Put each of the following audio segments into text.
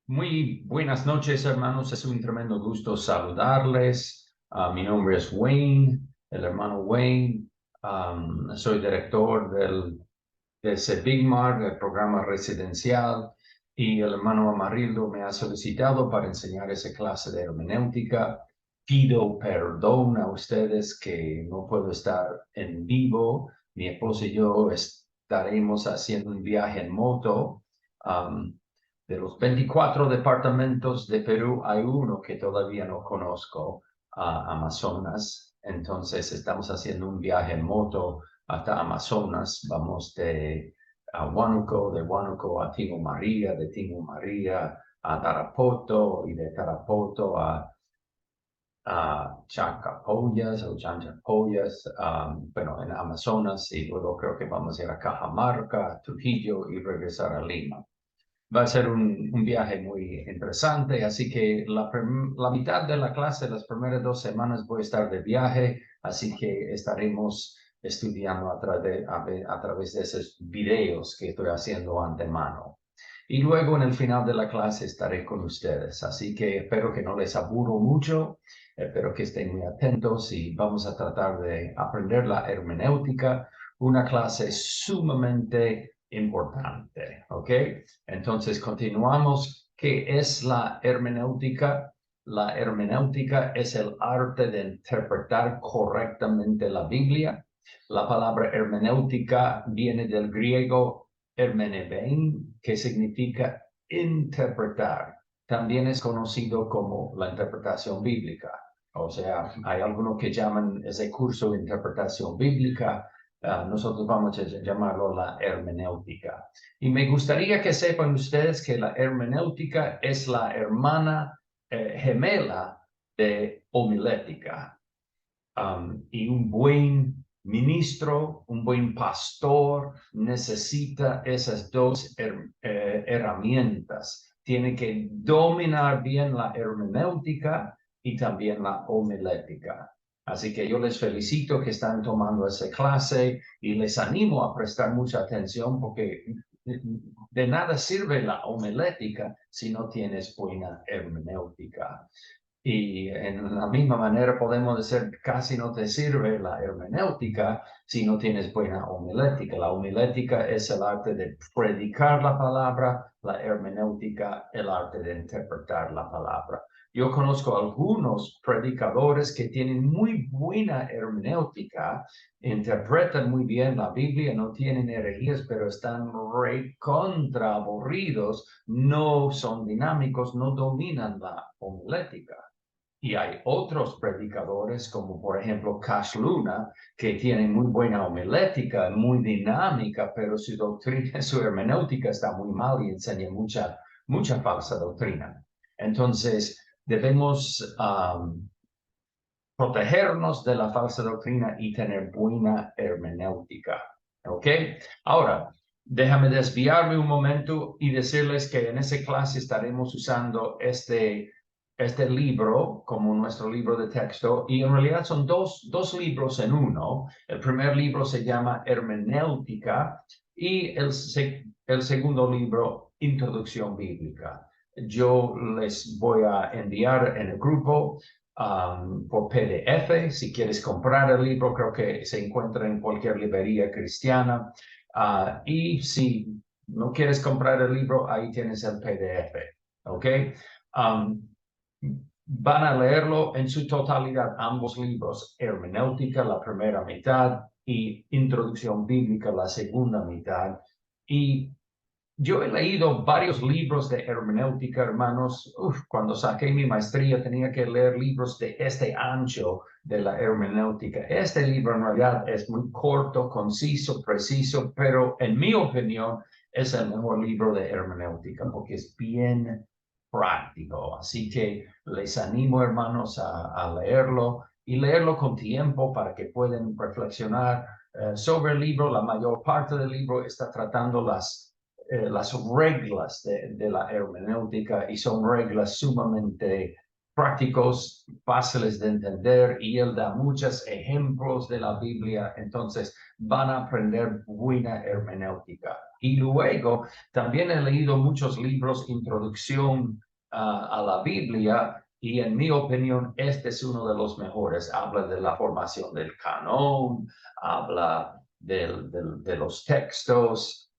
Muy buenas noches, hermanos. Es un tremendo gusto saludarles. Mi nombre es Wayne, el hermano Wayne. Soy director de Bigmar, del programa residencial, y el hermano Amarildo me ha solicitado para enseñar esa clase de hermenéutica. Pido perdón a ustedes que no puedo estar en vivo. Mi esposa y yo estaremos haciendo un viaje en moto. De los 24 departamentos de Perú, hay uno que todavía no conozco, Amazonas. Entonces, estamos haciendo un viaje en moto hasta Amazonas. Vamos de Huánuco, de Huánuco a Tingo María, de Tingo María a Tarapoto y de Tarapoto a Chacapoyas o Chanchapoyas, bueno, en Amazonas, y luego creo que vamos a ir a Cajamarca, Trujillo y regresar a Lima. Va a ser un viaje muy interesante, así que la mitad de la clase, las primeras 2 semanas voy a estar de viaje, así que estaremos estudiando a través de esos videos que estoy haciendo antemano. Y luego en el final de la clase estaré con ustedes, así que espero que no les aburro mucho, espero que estén muy atentos y vamos a tratar de aprender la hermenéutica, una clase sumamente importante, ¿ok? Entonces, continuamos. ¿Qué es la hermenéutica? La hermenéutica es el arte de interpretar correctamente la Biblia. La palabra hermenéutica viene del griego hermenebein, que significa interpretar. También es conocido como la interpretación bíblica. O sea, hay algunos que llaman ese curso de interpretación bíblica. Nosotros vamos a llamarlo la hermenéutica. Y me gustaría que sepan ustedes que la hermenéutica es la hermana gemela de homilética. Y un buen ministro, un buen pastor necesita esas dos herramientas. Tiene que dominar bien la hermenéutica y también la homilética. Así que yo les felicito que están tomando esa clase y les animo a prestar mucha atención porque de nada sirve la homilética si no tienes buena hermenéutica. Y en la misma manera podemos decir, casi no te sirve la hermenéutica si no tienes buena homilética. La homilética es el arte de predicar la palabra, la hermenéutica, el arte de interpretar la palabra. Yo conozco algunos predicadores que tienen muy buena hermenéutica, interpretan muy bien la Biblia, no tienen herejías, pero están recontra aburridos, no son dinámicos, no dominan la homilética. Y hay otros predicadores, como por ejemplo Cash Luna, que tienen muy buena homilética, muy dinámica, pero su doctrina, su hermenéutica está muy mal y enseña mucha falsa doctrina. Entonces, debemos protegernos de la falsa doctrina y tener buena hermenéutica. ¿Ok? Ahora, déjame desviarme un momento y decirles que en esa clase estaremos usando este libro como nuestro libro de texto, y en realidad son dos libros en uno. El primer libro se llama Hermenéutica y el segundo libro, Introducción Bíblica. Yo les voy a enviar en el grupo por PDF. Si quieres comprar el libro, creo que se encuentra en cualquier librería cristiana. Y si no quieres comprar el libro, ahí tienes el PDF. ¿Ok? Van a leerlo en su totalidad, ambos libros, hermenéutica, la primera mitad, y introducción bíblica, la segunda mitad. Y yo he leído varios libros de hermenéutica, hermanos. Cuando saqué mi maestría tenía que leer libros de este ancho de la hermenéutica. Este libro en realidad es muy corto, conciso, preciso, pero en mi opinión es el mejor libro de hermenéutica porque es bien práctico. Así que les animo, hermanos, a leerlo y leerlo con tiempo para que puedan reflexionar sobre el libro. La mayor parte del libro está tratando las reglas de la hermenéutica y son reglas sumamente prácticos, fáciles de entender, y él da muchos ejemplos de la Biblia, entonces van a aprender buena hermenéutica. Y luego también he leído muchos libros, introducción a la Biblia, y en mi opinión este es uno de los mejores. Habla de la formación del canon, habla de los textos,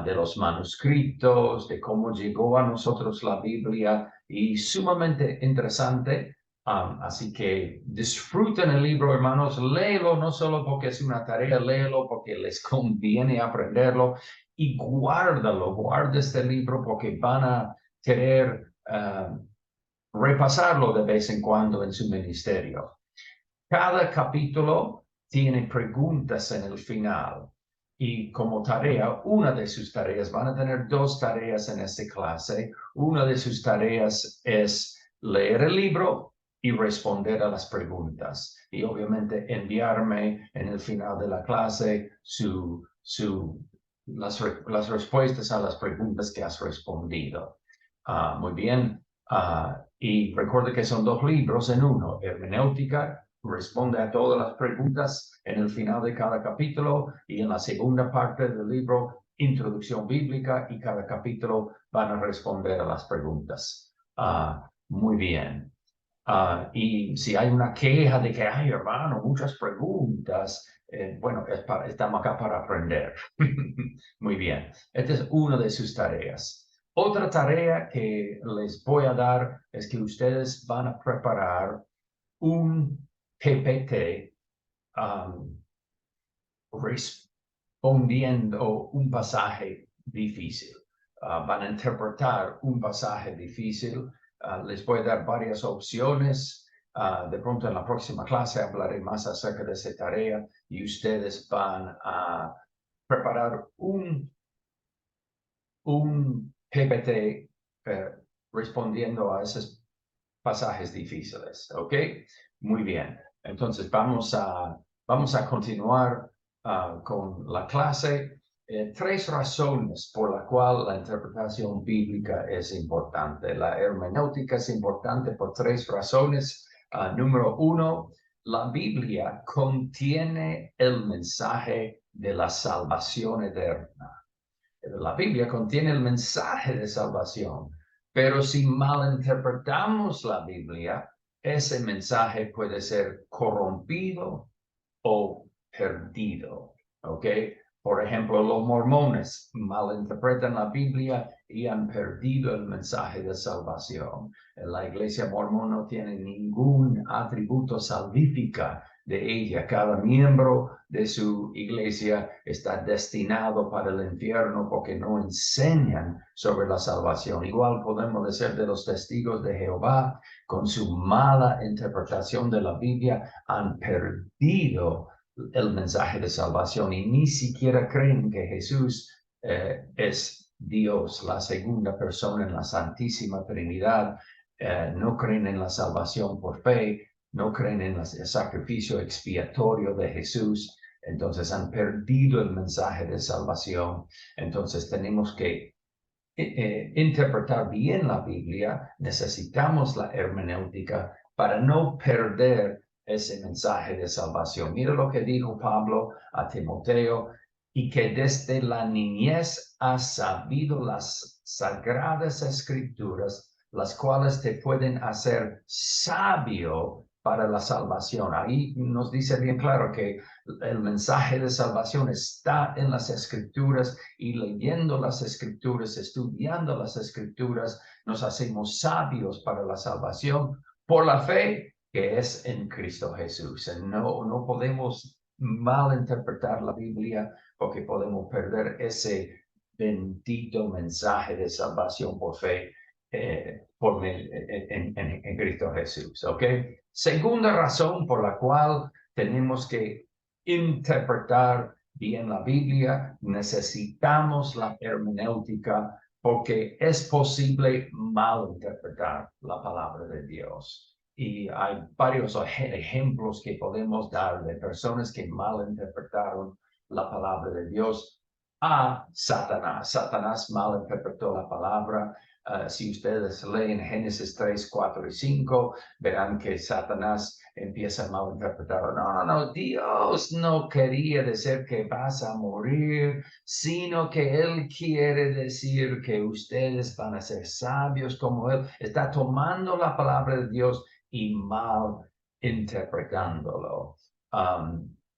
de los manuscritos, de cómo llegó a nosotros la Biblia, y sumamente interesante. Así que disfruten el libro, hermanos, léelo no solo porque es una tarea, léelo porque les conviene aprenderlo, y guarda este libro porque van a querer repasarlo de vez en cuando en su ministerio. Cada capítulo tiene preguntas en el final, y como tarea, una de sus tareas, van a tener 2 tareas en esta clase. Una de sus tareas es leer el libro y responder a las preguntas. Y obviamente enviarme en el final de la clase las respuestas a las preguntas que has respondido. Muy bien. Y recuerda que son 2 libros en uno: hermenéutica, responde a todas las preguntas en el final de cada capítulo, y en la segunda parte del libro, introducción bíblica, y cada capítulo van a responder a las preguntas. Muy bien. Y si hay una queja de que, ay, hermano, muchas preguntas, bueno, estamos acá para aprender. Muy bien. Esta es una de sus tareas. Otra tarea que les voy a dar es que ustedes van a preparar un PPT respondiendo un pasaje difícil. Van a interpretar un pasaje difícil. Les voy a dar varias opciones. De pronto en la próxima clase hablaré más acerca de esa tarea, y ustedes van a preparar un PPT respondiendo a esos pasajes difíciles, ¿ok? Muy bien. Entonces vamos a continuar con la clase. 3 razones por la cual la interpretación bíblica es importante. La hermenéutica es importante por 3 razones. Número 1, la Biblia contiene el mensaje de la salvación eterna. La Biblia contiene el mensaje de salvación, pero si malinterpretamos la Biblia, ese mensaje puede ser corrompido o perdido, ¿ok? Por ejemplo, los mormones malinterpretan la Biblia y han perdido el mensaje de salvación. La iglesia mormona no tiene ningún atributo salvífico de ella. Cada miembro de su iglesia está destinado para el infierno porque no enseñan sobre la salvación. Igual podemos decir de los testigos de Jehová. Con su mala interpretación de la Biblia han perdido el mensaje de salvación y ni siquiera creen que Jesús es Dios, la segunda persona en la Santísima Trinidad. No creen en la salvación por fe, no creen en el sacrificio expiatorio de Jesús. Entonces han perdido el mensaje de salvación. Entonces tenemos que interpretar bien la Biblia. Necesitamos la hermenéutica para no perder ese mensaje de salvación. Mira lo que dijo Pablo a Timoteo: y que desde la niñez has sabido las sagradas escrituras, las cuales te pueden hacer sabio para la salvación. Ahí nos dice bien claro que el mensaje de salvación está en las escrituras, y leyendo las escrituras, estudiando las escrituras, nos hacemos sabios para la salvación por la fe que es en Cristo Jesús. No podemos malinterpretar la Biblia porque podemos perder ese bendito mensaje de salvación por fe en Cristo Jesús, ¿ok? Segunda razón por la cual tenemos que interpretar bien la Biblia: necesitamos la hermenéutica porque es posible malinterpretar la palabra de Dios. Y hay varios ejemplos que podemos dar de personas que malinterpretaron la palabra de Dios a Satanás. Satanás malinterpretó la palabra Si ustedes leen Génesis 3, 4 y 5, verán que Satanás empieza a malinterpretar. No, Dios no quería decir que vas a morir, sino que Él quiere decir que ustedes van a ser sabios como Él. Está tomando la palabra de Dios y mal interpretándolo.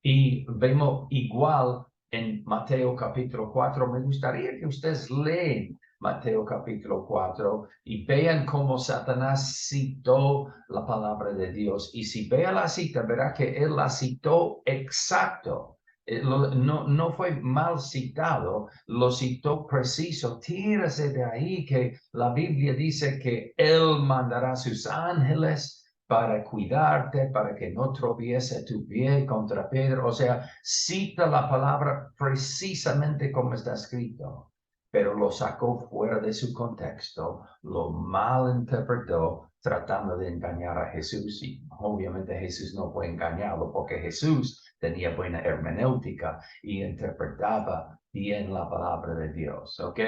Y vemos igual en Mateo capítulo 4. Me gustaría que ustedes leen Mateo capítulo 4 y vean cómo Satanás citó la palabra de Dios. Y si vea la cita, verá que él la citó exacto. No fue mal citado, lo citó preciso. Tírese de ahí que la Biblia dice que él mandará a sus ángeles para cuidarte, para que no tropiece tu pie contra piedra. O sea, cita la palabra precisamente como está escrito, pero lo sacó fuera de su contexto, lo malinterpretó tratando de engañar a Jesús. Y obviamente Jesús no fue engañado porque Jesús tenía buena hermenéutica y interpretaba bien la palabra de Dios. ¿Ok?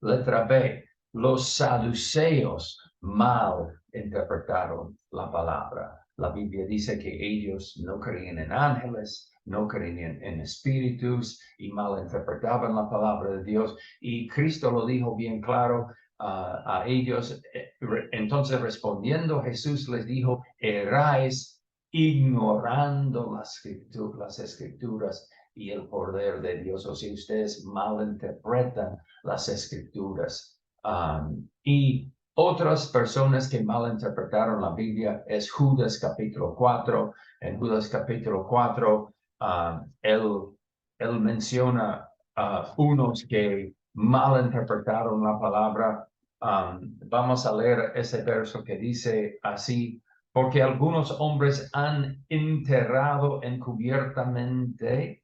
Letra B. Los saduceos mal interpretaron la palabra. La Biblia dice que ellos no creían en ángeles, no creían en espíritus y malinterpretaban la palabra de Dios. Y Cristo lo dijo bien claro a ellos. Entonces respondiendo Jesús les dijo, erráis ignorando las escrituras y el poder de Dios. O si ustedes malinterpretan las escrituras. Y otras personas que malinterpretaron la Biblia es Judas capítulo 4. En Judas capítulo 4, él menciona unos que malinterpretaron la palabra. Vamos a leer ese verso que dice así, porque algunos hombres han entrado encubiertamente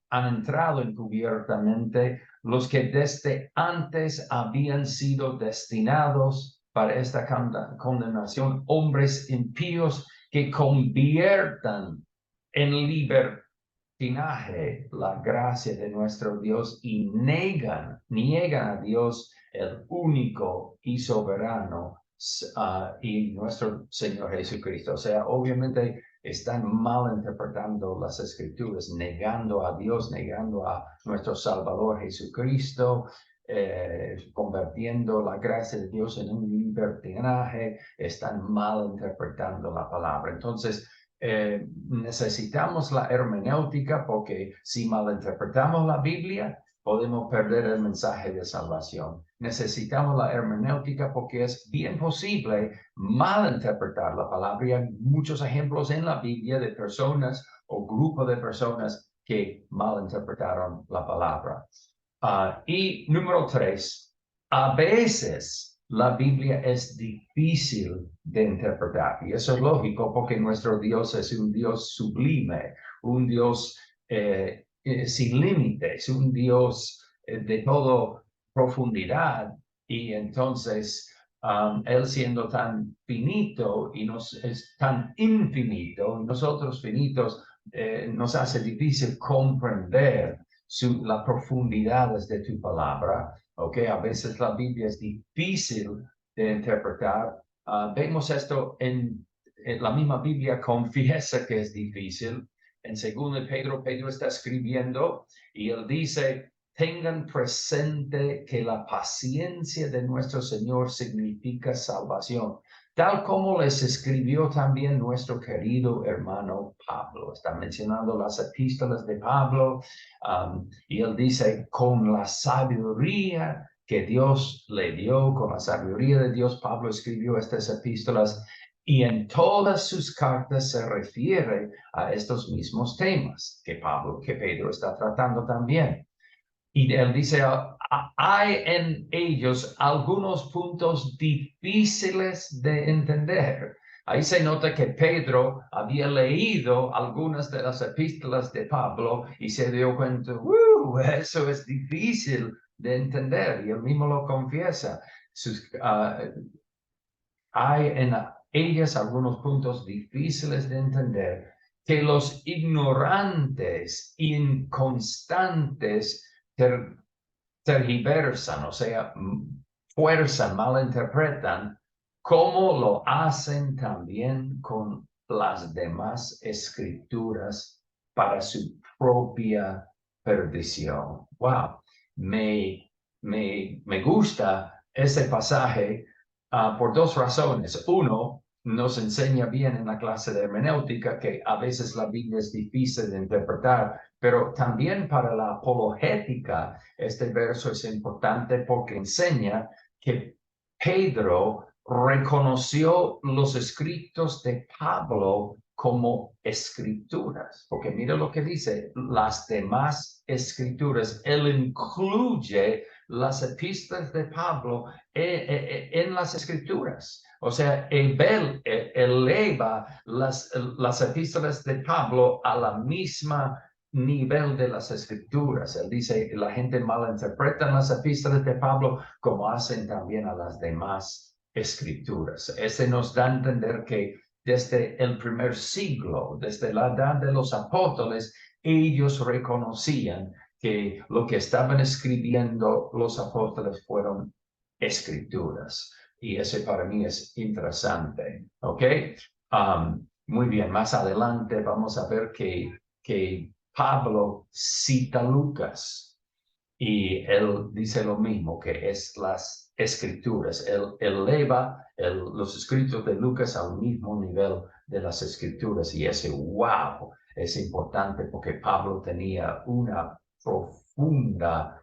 los que desde antes habían sido destinados para esta condenación, hombres impíos que conviertan en libertinaje la gracia de nuestro Dios y niegan a Dios, el único y soberano, y nuestro Señor Jesucristo. O sea, obviamente están mal interpretando las escrituras, negando a Dios, negando a nuestro Salvador Jesucristo, convirtiendo la gracia de Dios en un libertinaje, están mal interpretando la palabra. Entonces, necesitamos la hermenéutica porque si malinterpretamos la Biblia, podemos perder el mensaje de salvación. Necesitamos la hermenéutica porque es bien posible malinterpretar la palabra. Y hay muchos ejemplos en la Biblia de personas o grupos de personas que malinterpretaron la palabra. Y número 3, a veces la Biblia es difícil de interpretar. Y eso es lógico porque nuestro Dios es un Dios sublime, un Dios sin límites, un Dios de toda profundidad. Y entonces, Él siendo tan finito y es tan infinito, nosotros finitos, nos hace difícil comprender las profundidades de tu palabra. Okay, a veces la Biblia es difícil de interpretar. Vemos esto en la misma Biblia confiesa que es difícil. En 2 Pedro está escribiendo y él dice, tengan presente que la paciencia de nuestro Señor significa salvación, tal como les escribió también nuestro querido hermano Pablo. Está mencionando las epístolas de Pablo, y él dice, con la sabiduría que Dios le dio, con la sabiduría de Dios, Pablo escribió estas epístolas y en todas sus cartas se refiere a estos mismos temas que Pedro está tratando también. Y él dice, hay en ellos algunos puntos difíciles de entender. Ahí se nota que Pedro había leído algunas de las epístolas de Pablo y se dio cuenta, eso es difícil de entender. Y él mismo lo confiesa. Hay en ellas algunos puntos difíciles de entender que los ignorantes, inconstantes, tergiversan, o sea, fuerza malinterpretan, como lo hacen también con las demás escrituras para su propia perdición. Wow, me gusta ese pasaje por dos razones. Uno, nos enseña bien en la clase de hermenéutica que a veces la Biblia es difícil de interpretar, pero también para la apologética este verso es importante porque enseña que Pedro reconoció los escritos de Pablo como escrituras, porque mira lo que dice, las demás escrituras, él incluye las epístolas de Pablo en las escrituras. O sea, él eleva las epístolas de Pablo a la misma nivel de las escrituras. Él dice, la gente malinterpreta las epístolas de Pablo como hacen también a las demás escrituras. Ese nos da a entender que desde el primer siglo, desde la edad de los apóstoles, ellos reconocían que lo que estaban escribiendo los apóstoles fueron escrituras. Y ese para mí es interesante, ¿ok? Muy bien, más adelante vamos a ver que Pablo cita a Lucas y él dice lo mismo, que es las escrituras. Él eleva los escritos de Lucas al mismo nivel de las escrituras y ese wow es importante porque Pablo tenía una profunda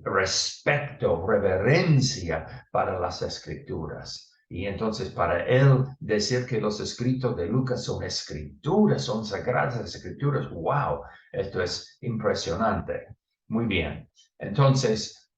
respeto, reverencia para las escrituras. Y entonces para él decir que los escritos de Lucas son escrituras, son sagradas escrituras, wow, esto es impresionante. Muy bien. Entonces,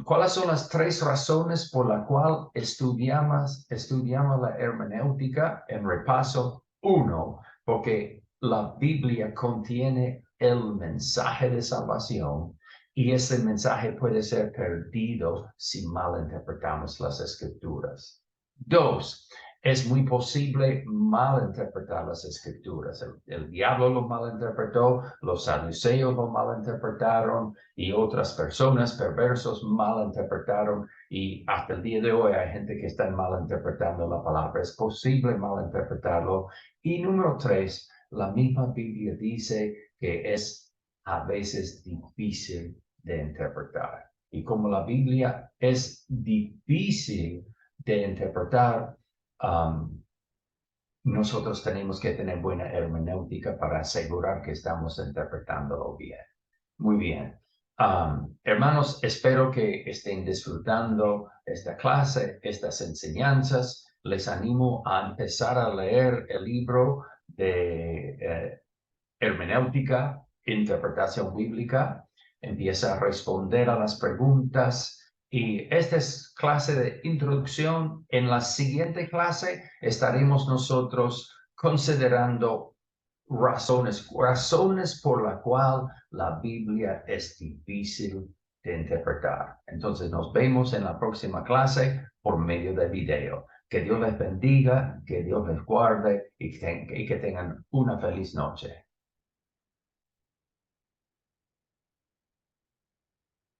¿cuáles son las tres razones por las cuales estudiamos la hermenéutica en repaso? Uno, porque la Biblia contiene el mensaje de salvación y ese mensaje puede ser perdido si malinterpretamos las escrituras. Dos, es muy posible malinterpretar las escrituras. El diablo lo malinterpretó, los saduceos lo malinterpretaron y otras personas perversos malinterpretaron y hasta el día de hoy hay gente que está malinterpretando la palabra. Es posible malinterpretarlo. Y número tres, la misma Biblia dice que es a veces difícil de interpretar. Y como la Biblia es difícil de interpretar, nosotros tenemos que tener buena hermenéutica para asegurar que estamos interpretándolo bien. Muy bien. Hermanos, espero que estén disfrutando esta clase, estas enseñanzas. Les animo a empezar a leer el libro de hermenéutica, interpretación bíblica. Empieza a responder a las preguntas. Y esta es clase de introducción. En la siguiente clase estaremos nosotros considerando razones por la cual la Biblia es difícil de interpretar. Entonces nos vemos en la próxima clase por medio de video. Que Dios les bendiga, que Dios les guarde y que tengan una feliz noche.